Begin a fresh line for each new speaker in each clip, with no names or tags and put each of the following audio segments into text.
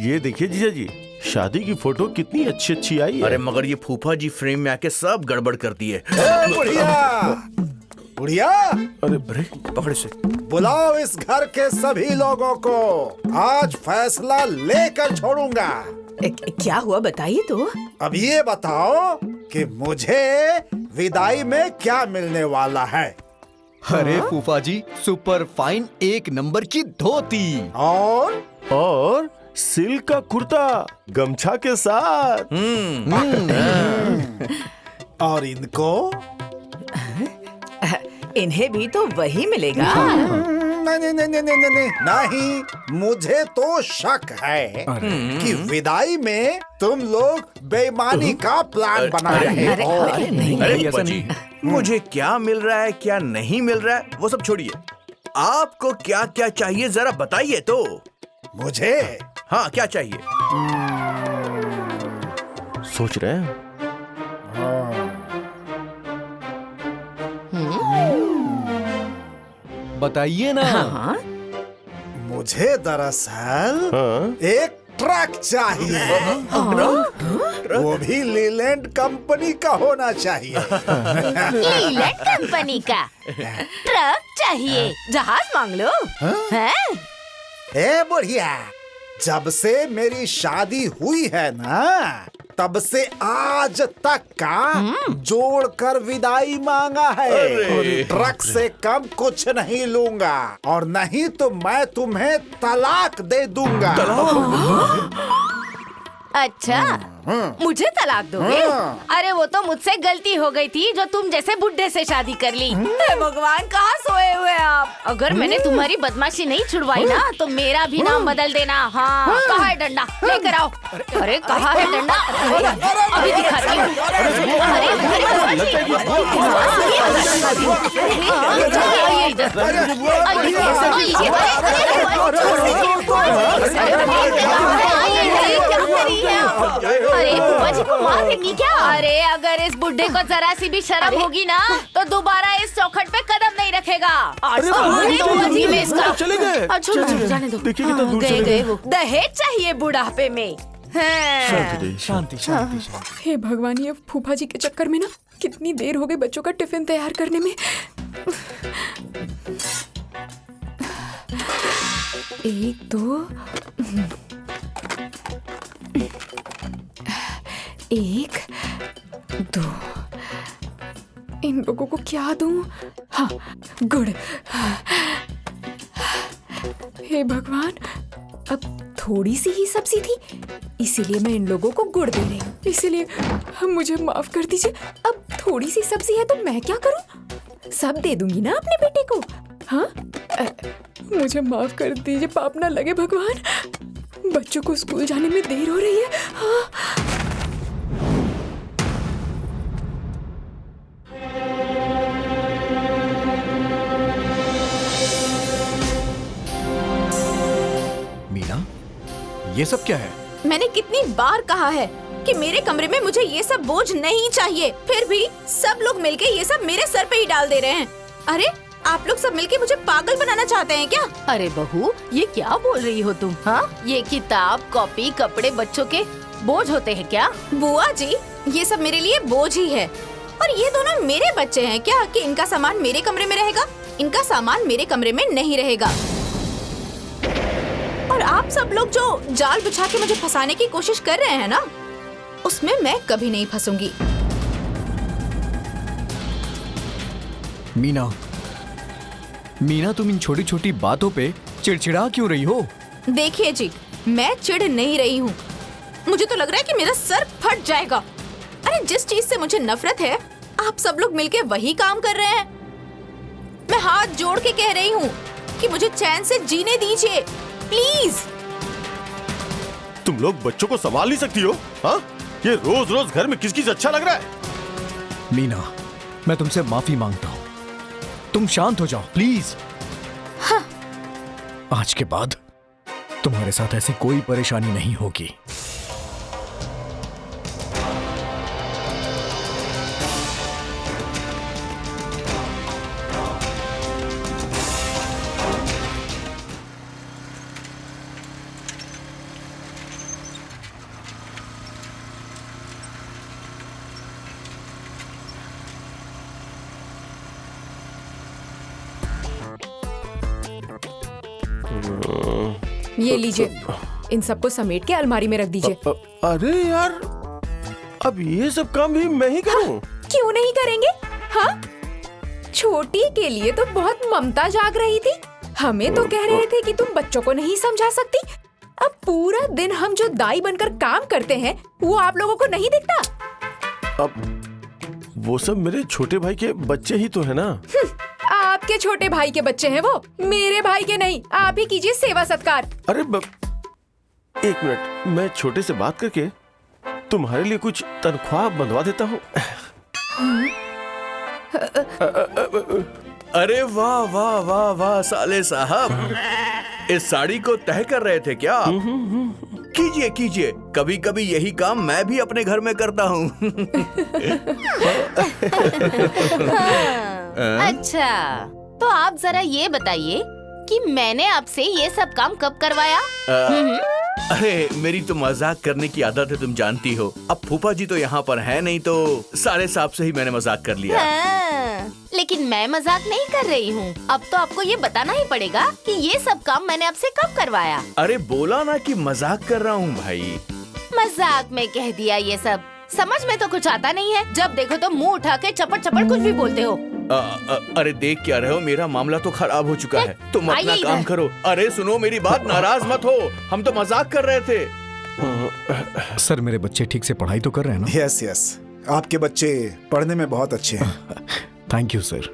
ये देखिए जीजा जी, शादी की फोटो कितनी अच्छी अच्छी आई है।
अरे मगर ये फूफा जी फ्रेम में आके सब गड़बड़ कर दिए।
बुढ़िया,
अरे
पकड़े से
बुलाओ इस घर के सभी लोगों को, आज फैसला लेकर छोड़ूंगा।
क्या हुआ बताइए तो।
अब ये बताओ कि मुझे विदाई में क्या मिलने वाला है।
अरे फूफा जी, सुपर फाइन 1 नंबर की धोती
और
सिल्क का कुर्ता गमछा के साथ।
और इनको
इन्हें भी तो वही मिलेगा।
नहीं, मुझे तो शक है कि विदाई में तुम लोग बेईमानी का प्लान बना रहे हो।
अरे फूफा जी, मुझे क्या मिल रहा है क्या नहीं मिल रहा है वो सब छोड़िए, आपको क्या क्या चाहिए जरा बताइए तो।
मुझे?
हाँ, क्या चाहिए?
सोच रहे हैं।
बताइए ना।
हाँ?
मुझे दरअसल एक ट्रक चाहिए। वो भी लीलैंड कंपनी का होना चाहिए।
लीलैंड कंपनी का ट्रक चाहिए?
जहाज मांग लो। हैं?
ए बुढ़िया, जब से मेरी शादी हुई है ना, तब से आज तक का जोड़कर विदाई मांगा है। ट्रक से कम कुछ नहीं लूंगा, और नहीं तो मैं तुम्हें तलाक दे दूंगा।
अच्छा, मुझे तलाक दोगे? अरे वो तो मुझसे गलती हो गई थी जो तुम जैसे बुड्ढे से शादी कर ली।
हे भगवान, कहाँ सोए हुए आप?
अगर मैंने तुम्हारी बदमाशी नहीं छुड़वाई ना तो मेरा भी नाम बदल देना। हाँ, कहाँ है डंडा? लेकर आओ। अरे कहाँ है डंडा? अभी दिखाती हूँ। अरे फूफा जी को मार देंगी क्या? अरे अगर इस बुड्ढे को जरा सी भी शर्म होगी ना तो दोबारा इस चौखट पे कदम नहीं रखेगा।
चले गए।
छोड़ो, जाने दो।
देखिए कितना दूर चले
गए
गए।
वो।
दहेज चाहिए बुढ़ापे में।
शांति शांति।
हे भगवान, ये फूफा जी के चक्कर में ना कितनी देर हो गई बच्चों का टिफिन तैयार करने में। एक दो, एक दो, इन लोगों को क्या दूं? हाँ, गुड़। हे भगवान, अब थोड़ी सी ही सब्जी थी, इसीलिए मैं इन लोगों को गुड़ दे रही हूँ। इसीलिए मुझे माफ कर दीजिए। अब थोड़ी सी सब्जी है तो मैं क्या करूँ? सब दे दूंगी ना अपने बेटे को। हाँ, मुझे माफ कर दीजिए, पाप ना लगे भगवान। बच्चों को स्कूल जाने में देर हो रही है। हाँ।
मीना, ये सब क्या है?
मैंने कितनी बार कहा है कि मेरे कमरे में मुझे ये सब बोझ नहीं चाहिए, फिर भी सब लोग मिलके ये सब मेरे सर पे ही डाल दे रहे हैं। अरे आप लोग सब मिलके मुझे पागल बनाना चाहते हैं क्या?
अरे बहू, ये क्या बोल रही हो तुम? हाँ, ये किताब, कॉपी, कपड़े बच्चों के बोझ होते हैं क्या?
बुआ जी, ये सब मेरे लिए बोझ ही है। और ये दोनों मेरे बच्चे हैं क्या कि इनका सामान मेरे कमरे में रहेगा? इनका सामान मेरे कमरे में नहीं रहेगा। और आप सब लोग जो जाल बिछा के मुझे फंसाने की कोशिश कर रहे हैं ना, उसमें मैं कभी नहीं फंसूंगी।
मीना, तुम इन छोटी छोटी बातों पे चिड़चिड़ा क्यों रही हो?
देखिए जी, मैं चिढ़ नहीं रही हूँ। मुझे तो लग रहा है कि मेरा सर फट जाएगा। अरे जिस चीज से मुझे नफरत है, आप सब लोग मिलके वही काम कर रहे हैं। मैं हाथ जोड़ के कह रही हूँ कि मुझे चैन से जीने दीजिए, प्लीज।
तुम लोग बच्चों को संभाल नहीं सकती हो? हाँ, ये रोज रोज घर में किस किस अच्छा लग रहा है।
मीना, मैं तुमसे माफी मांगता हूँ, तुम शांत हो जाओ प्लीज।
हाँ।
आज के बाद तुम्हारे साथ ऐसी कोई परेशानी नहीं होगी।
ये लीजिए, इन सबको समेट के अलमारी में रख दीजिए।
अरे यार, अब ये सब काम भी मैं ही करूं?
क्यों नहीं करेंगे? हाँ, छोटी के लिए तो बहुत ममता जाग रही थी। हमें तो कह रहे थे कि तुम बच्चों को नहीं समझा सकती। अब पूरा दिन हम जो दाई बनकर काम करते हैं वो आप लोगों को नहीं दिखता?
अब वो सब मेरे छोटे भाई के बच्चे ही तो है ना।
आपके छोटे भाई के बच्चे हैं वो, मेरे भाई के नहीं। आप ही कीजिए सेवा सत्कार।
अरे एक मिनट, मैं छोटे से बात करके तुम्हारे लिए कुछ तनख्वाह बंधवा देता हूँ।
अरे वाह वाह वाह वाह साले साहब, इस साड़ी को तह कर रहे थे क्या? कीजिए कीजिए, कभी कभी यही काम मैं भी अपने घर में करता हूँ।
अच्छा, तो आप जरा ये बताइए कि मैंने आपसे ये सब काम कब करवाया?
अरे मेरी तो मजाक करने की आदत है, तुम जानती हो। अब फूफा जी तो यहाँ पर है नहीं, तो साले साहब से ही मैंने मजाक कर लिया।
हाँ, लेकिन मैं मजाक नहीं कर रही हूँ। अब तो आपको ये बताना ही पड़ेगा कि ये सब काम मैंने आपसे कब करवाया।
अरे बोला ना कि मजाक कर रहा हूँ भाई।
मजाक में कह दिया ये सब। समझ में तो कुछ आता नहीं है। जब देखो तो मुंह उठा के चपड़ चपड़ कुछ भी बोलते हो।
अरे देख क्या रहे हो, मेरा मामला तो खराब हो चुका है। तुम अपना
आइए
काम
इधर।
करो। अरे सुनो मेरी बात, नाराज मत हो, हम तो मजाक कर रहे थे।
सर, मेरे बच्चे ठीक से पढ़ाई तो कर रहे हैं ना?
यस यस, आपके बच्चे पढ़ने में बहुत अच्छे हैं।
Thank you sir.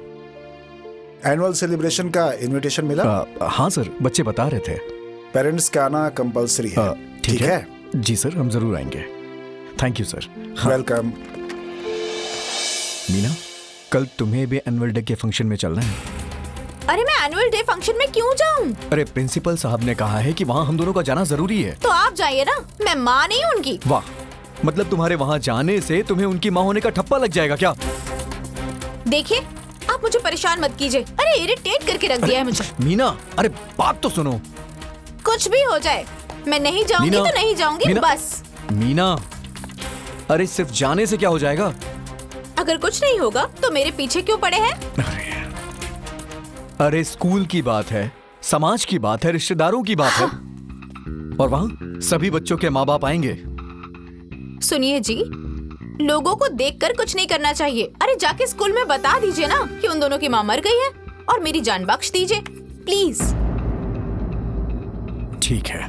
Annual celebration का इनविटेशन मिला?
हाँ सर, बच्चे बता रहे थे।
पेरेंट्स का आना कंपलसरी है। ठीक है?
जी सर, हम जरूर आएंगे। Thank you sir.
Welcome.
Meena, कल तुम्हें भी एनुअल डे के फंक्शन में चलना है।
अरे मैं एनुअल डे फंक्शन में क्यों जाऊं?
अरे प्रिंसिपल साहब ने कहा है कि वहाँ हम दोनों का जाना जरूरी है।
तो आप जाइए ना, मैं माँ नहीं हूँ उनकी।
वाह, मतलब तुम्हारे वहाँ जाने से तुम्हें उनकी माँ होने का ठप्पा लग जाएगा क्या?
देखिए, आप मुझे परेशान मत कीजिए। अरे इरिटेट करके रख दिया है मुझे।
मीना, अरे बात तो सुनो।
कुछ भी हो जाए, मैं नहीं जाऊंगी
मीना,
तो नहीं जाऊंगी,
मीना,
बस।
मीना, अरे सिर्फ जाने से क्या हो जाएगा?
अगर कुछ नहीं होगा तो मेरे पीछे क्यों पड़े हैं?
अरे स्कूल की बात है, समाज की बात है, रिश्तेदारों की बात है। और वहाँ सभी बच्चों के माँ बाप आएंगे।
सुनिए जी, लोगों को देखकर कुछ नहीं करना चाहिए। अरे जाके स्कूल में बता दीजिए ना कि उन दोनों की माँ मर गई है और मेरी जान बख्श दीजिए, प्लीज।
ठीक है,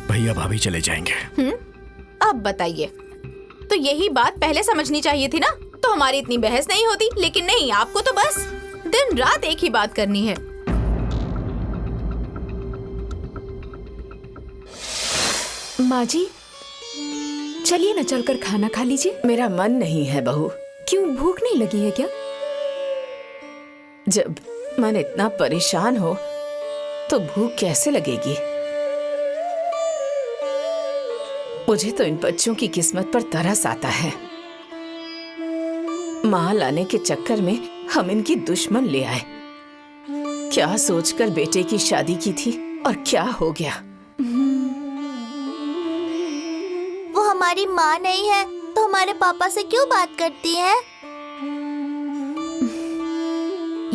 भैया भाभी चले जाएंगे।
अब बताइए, तो यही बात पहले समझनी चाहिए थी ना, तो हमारी इतनी बहस नहीं होती। लेकिन नहीं, आपको तो बस दिन रात एक ही बात करनी है।
माँ जी, चलिए ना, चलकर खाना खा लीजिए।
मेरा मन नहीं है बहू।
क्यों, भूख नहीं लगी है क्या?
जब मन इतना परेशान हो तो भूख कैसे लगेगी? मुझे तो इन बच्चों की किस्मत पर तरस आता है। माँ लाने के चक्कर में हम इनकी दुश्मन ले आए। क्या सोचकर बेटे की शादी की थी और क्या हो गया।
वो हमारी माँ नहीं है तो हमारे पापा से क्यों बात करती है?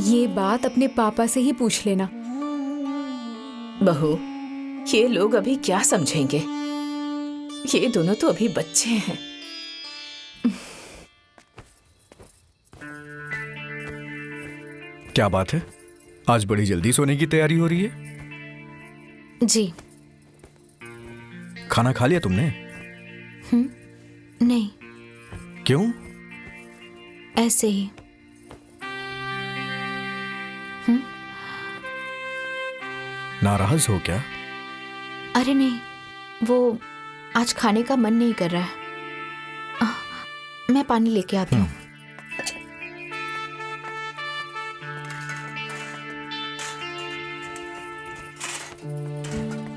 ये बात अपने पापा से ही पूछ लेना।
बहू, ये लोग अभी क्या समझेंगे? ये दोनों तो अभी बच्चे हैं।
क्या बात है, आज बड़ी जल्दी सोने की तैयारी हो रही है?
जी
खाना खा लिया तुमने?
नहीं,
क्यों?
ऐसे ही।
नाराज हो क्या?
अरे नहीं, वो आज खाने का मन नहीं कर रहा है। मैं पानी लेके आती हूँ।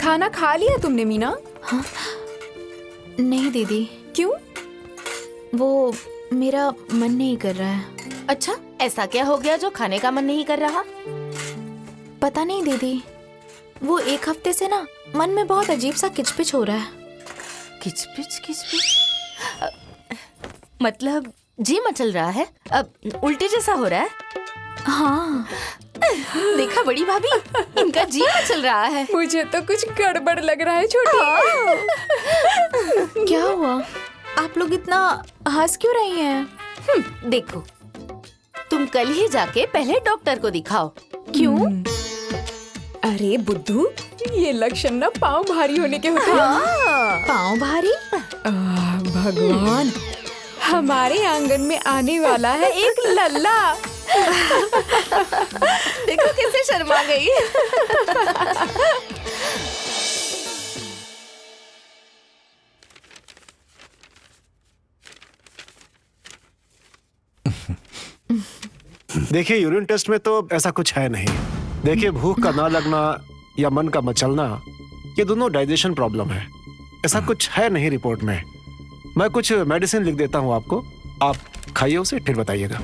खाना खा लिया तुमने मीना?
हाँ? नहीं दीदी।
क्यों?
वो मेरा मन नहीं कर रहा है।
अच्छा, ऐसा क्या हो गया जो खाने का मन नहीं कर रहा?
पता नहीं दीदी, वो एक हफ्ते से ना मन में बहुत अजीब सा किचपिच हो रहा है।
किचपिच किचपिच मतलब जी मचल रहा है? अब उल्टी जैसा हो रहा है?
हाँ।
देखा बड़ी भाभी, इनका जी चल रहा है।
मुझे तो कुछ गड़बड़ लग रहा है छोटी।
क्या हुआ? आप लोग इतना हंस क्यों रही हैं?
देखो, तुम कल ही जाके पहले डॉक्टर को दिखाओ।
क्यों?
अरे बुद्धू, ये लक्षण ना पाँव भारी होने के होते हैं।
पाँव भारी?
भगवान, हमारे आंगन में आने वाला है एक लल्ला।
देखो कैसे शर्मा गई।
देखिए, यूरिन टेस्ट में तो ऐसा कुछ है नहीं। देखिए, भूख का ना लगना या मन का मचलना, ये दोनों डाइजेशन प्रॉब्लम है। ऐसा कुछ है नहीं रिपोर्ट में। मैं कुछ मेडिसिन लिख देता हूँ आपको, आप खाइए उसे, फिर बताइएगा।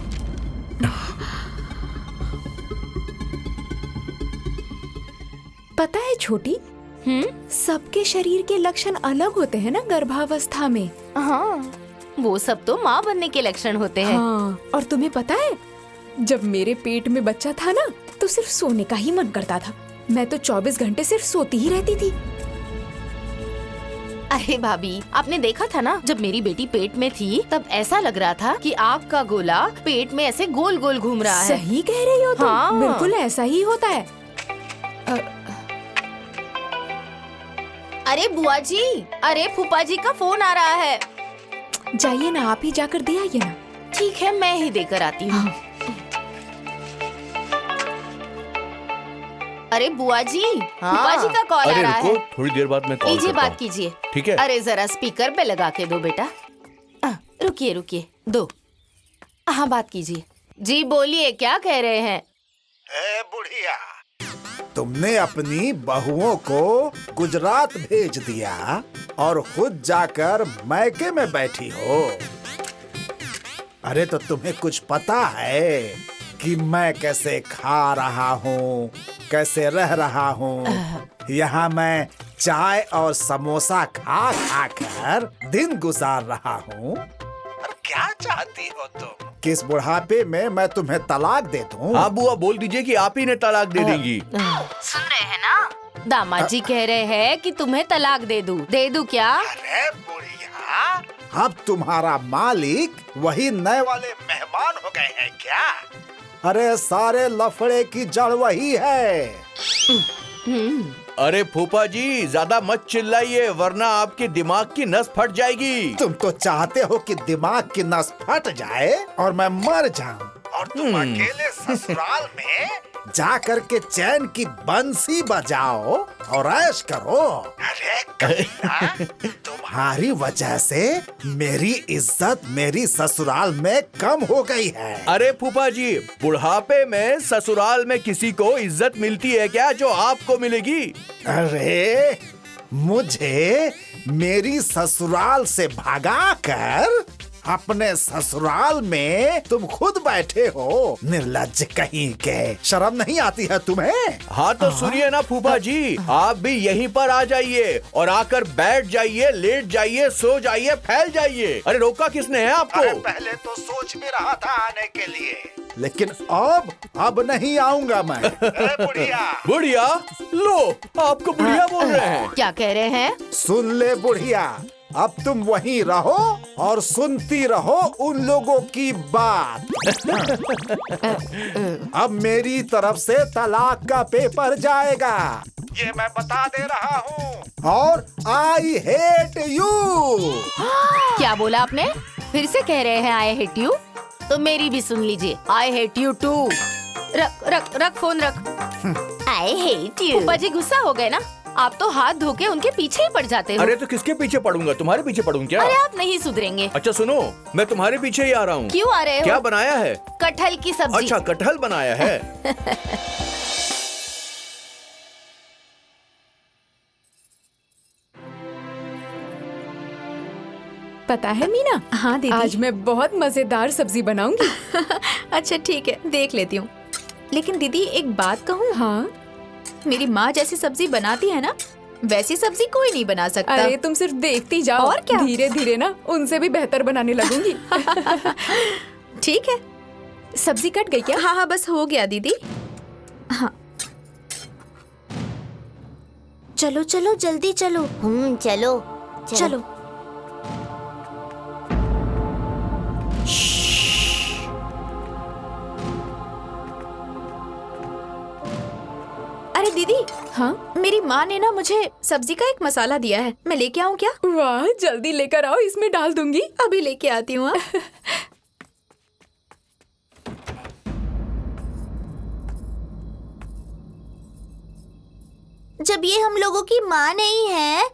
पता है छोटी, सबके शरीर के लक्षण अलग होते हैं ना गर्भावस्था में।
हाँ, वो सब तो माँ बनने के लक्षण होते हैं।
हाँ, और तुम्हें पता है, जब मेरे पेट में बच्चा था ना, तो सिर्फ सोने का ही मन करता था। मैं तो 24 घंटे सिर्फ सोती ही रहती थी।
अरे भाभी, आपने देखा था ना, जब मेरी बेटी पेट में थी तब ऐसा लग रहा था कि आग का गोला पेट में ऐसे गोल गोल घूम रहा है।
सही कह रही हो तुम।
हाँ।
बिल्कुल ऐसा ही होता है।
अरे बुआ जी, अरे फूफा जी का फोन आ रहा है।
जाइए ना, आप ही जाकर दे आइए ना।
ठीक है, मैं ही देकर आती हूँ। अरे बुआ जी, फूफा जी का कॉल आ रहा है।
थोड़ी देर बाद मैं कॉल
लीजिए,
करता
बात
हूँ।
कीजिए।
ठीक है।
अरे जरा स्पीकर पे लगा के दो बेटा। रुकिए रुकिए, दो। हाँ, बात कीजिए। जी बोलिए, क्या कह रहे हैं?
ए बुढ़िया, तुमने अपनी बहुओं को गुजरात भेज दिया और खुद जाकर मैके में बैठी हो। अरे तो तुम्हें कुछ पता है कि मैं कैसे खा रहा हूँ, कैसे रह रहा हूँ? यहाँ मैं चाय और समोसा खा खा कर दिन गुजार रहा हूँ। क्या चाहती हो तुम? किस बुढ़ापे में मैं तुम्हें तलाक दे दूं?
हाँ बुआ, बोल दीजिए कि आप ही ने तलाक दे देंगी।
सुन रहे हैं ना, दामाद जी कह रहे हैं कि तुम्हें तलाक दे दूं क्या?
अरे बुढ़िया, अब तुम्हारा मालिक वही नए वाले मेहमान हो गए हैं क्या? अरे सारे लफड़े की जड़ वही है।
अरे फूफा जी, ज्यादा मत चिल्लाइए वरना आपके दिमाग की नस फट जाएगी।
तुम तो चाहते हो कि दिमाग की नस फट जाए और मैं मर जाऊं, और तुम अकेले ससुराल में जा कर के चैन की बंसी बजाओ और ऐश करो। अरे कमीना, तुम्हारी वजह से मेरी इज्जत मेरी ससुराल में कम हो गई है।
अरे फूफा जी, बुढ़ापे में ससुराल में किसी को इज्जत मिलती है क्या जो आपको मिलेगी?
अरे मुझे मेरी ससुराल से भगाकर अपने ससुराल में तुम खुद बैठे हो। निर्लज्ज कहीं के, शर्म नहीं आती है तुम्हें?
हाँ तो सुनिए ना फूफा जी, आप भी यहीं पर आ जाइए और आकर बैठ जाइए, लेट जाइए, सो जाइए, फैल जाइए। अरे रोका किसने है आपको?
अरे पहले तो सोच भी रहा था आने के लिए, लेकिन अब नहीं आऊंगा मैं। बुढ़िया,
बुढ़िया, लो आपको बुढ़िया बोल रहे हैं।
क्या कह रहे हैं?
सुन ले बुढ़िया, अब तुम वहीं रहो और सुनती रहो उन लोगों की बात। अब मेरी तरफ से तलाक का पेपर जाएगा, ये मैं बता दे रहा हूँ। और आई हेट यू।
क्या बोला आपने? फिर से कह रहे हैं आई हेट यू? तो मेरी भी सुन लीजिए, आई हेट यू टू। रख रख रख फोन रख। I hate you. फूफा जी गुस्सा हो गए ना? आप तो हाथ धो के उनके पीछे ही पड़ जाते हो।
अरे तो किसके पीछे पड़ूंगा? तुम्हारे पीछे पड़ूं क्या?
अरे आप नहीं सुधरेंगे।
अच्छा सुनो, मैं तुम्हारे पीछे ही आ रहा हूँ।
क्यों आ रहे हो?
क्या बनाया है?
कटहल की सब्जी।
अच्छा, कटहल बनाया है।
पता है मीना,
हाँ दीदी,
आज मैं बहुत मजेदार सब्जी बनाऊंगी।
अच्छा ठीक है, देख लेती हूँ। लेकिन दीदी एक बात कहूँ?
हाँ,
मेरी माँ जैसी सब्जी बनाती है ना, वैसी सब्जी कोई नहीं बना सकता।
अरे तुम सिर्फ देखती जाओ,
और क्या?
धीरे धीरे ना उनसे भी बेहतर बनाने लगूंगी।
ठीक है।
सब्जी कट गई क्या?
हाँ हाँ, बस हो गया दीदी। हाँ।
चलो चलो जल्दी चलो। चलो
चलो। अरे दीदी,
हाँ
मेरी माँ ने ना मुझे सब्जी का एक मसाला दिया है, मैं लेके आऊँ क्या?
वाह, जल्दी लेकर आओ, इसमें डाल दूंगी।
अभी लेके आती हूँ।
जब ये हम लोगों की माँ नहीं है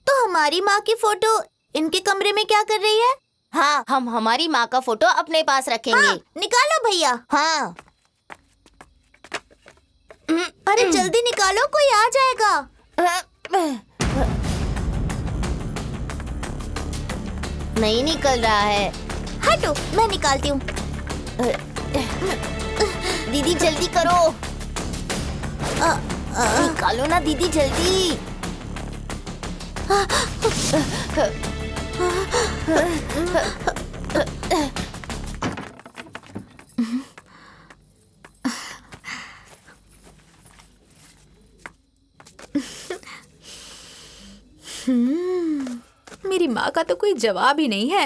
तो हमारी माँ की फोटो इनके कमरे में क्या कर रही है?
हाँ, हम हमारी माँ का फोटो अपने पास रखेंगे।
हाँ, निकालो भैया।
हाँ।
अरे जल्दी निकालो, कोई आ जाएगा।
नहीं निकल रहा है।
हटो, मैं निकालती हूँ।
दीदी जल्दी करो। निकालो ना दीदी जल्दी।
मेरी माँ का तो कोई जवाब ही नहीं है।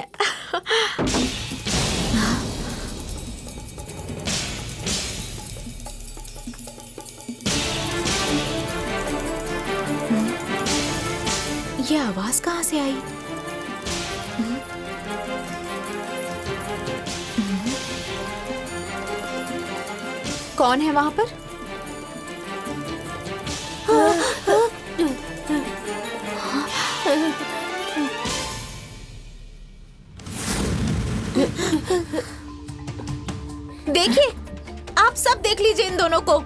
ये आवाज कहाँ से आई? कौन है वहां पर? देखिए, आप सब देख लीजिए इन दोनों को।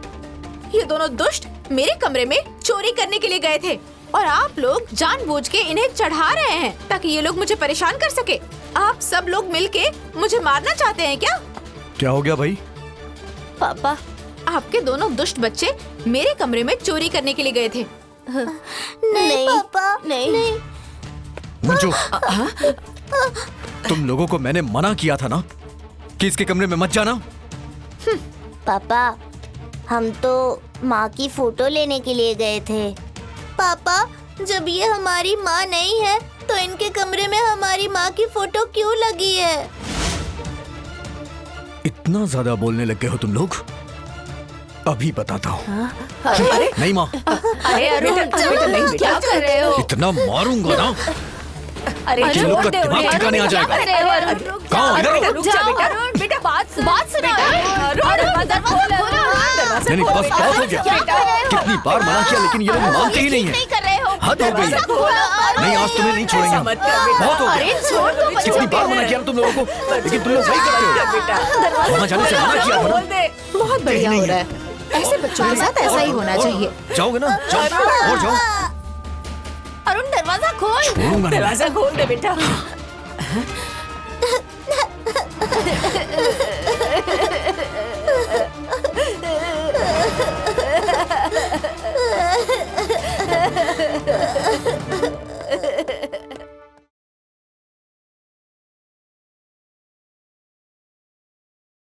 ये दोनों दुष्ट मेरे कमरे में चोरी करने के लिए गए थे और आप लोग जानबूझ के इन्हें चढ़ा रहे हैं ताकि ये लोग मुझे परेशान कर सके। आप सब लोग मिलके मुझे मारना चाहते हैं क्या?
क्या हो गया भाई?
पापा,
आपके दोनों दुष्ट बच्चे मेरे कमरे में चोरी करने के लिए गए थे।
नहीं पापा, नहीं।
मंजू, तुम लोगों को मैंने मना किया था ना कि इसके कमरे में मत जाना।
पापा, हम तो माँ की फोटो लेने के लिए गए थे। पापा, जब ये हमारी माँ नहीं है तो इनके कमरे में हमारी माँ की फोटो क्यों लगी है?
इतना ज्यादा बोलने लग गए हो तुम लोग? अभी बताता हूँ।
अरे
नहीं माँ,
अरे अरुण, नहीं, क्या कर रहे हो?
इतना मारूंगा ना
अरे
तुम लोग का दिमाग ठिकाने आ जाएगा। कहाँ इधर आओ।
रुक जाओ अरुण, बेटा बात सुनो।
नहीं बस बहुत हो गया। कितनी बार मना किया लेकिन ये लोग मानते ही नहीं है। हद हो गई। नहीं, आज तुम्हें नहीं छोड़ेंगे हम। बहुत हो गया। कितनी बार मना किया तुम लोगों को, लेकिन तुम लोग वही करते हो। वहाँ जाने से मना किया था ना।
बहुत बढ़िया हो रहा है। ऐसे बच्चों के साथ ऐसा ही होना चाहिए।
जाओगे ना? जाओ और जाओ।
अरुण दरवाजा खोल।
छोड़ूंगा नहीं।
दरवाजा खोल दे बेटा।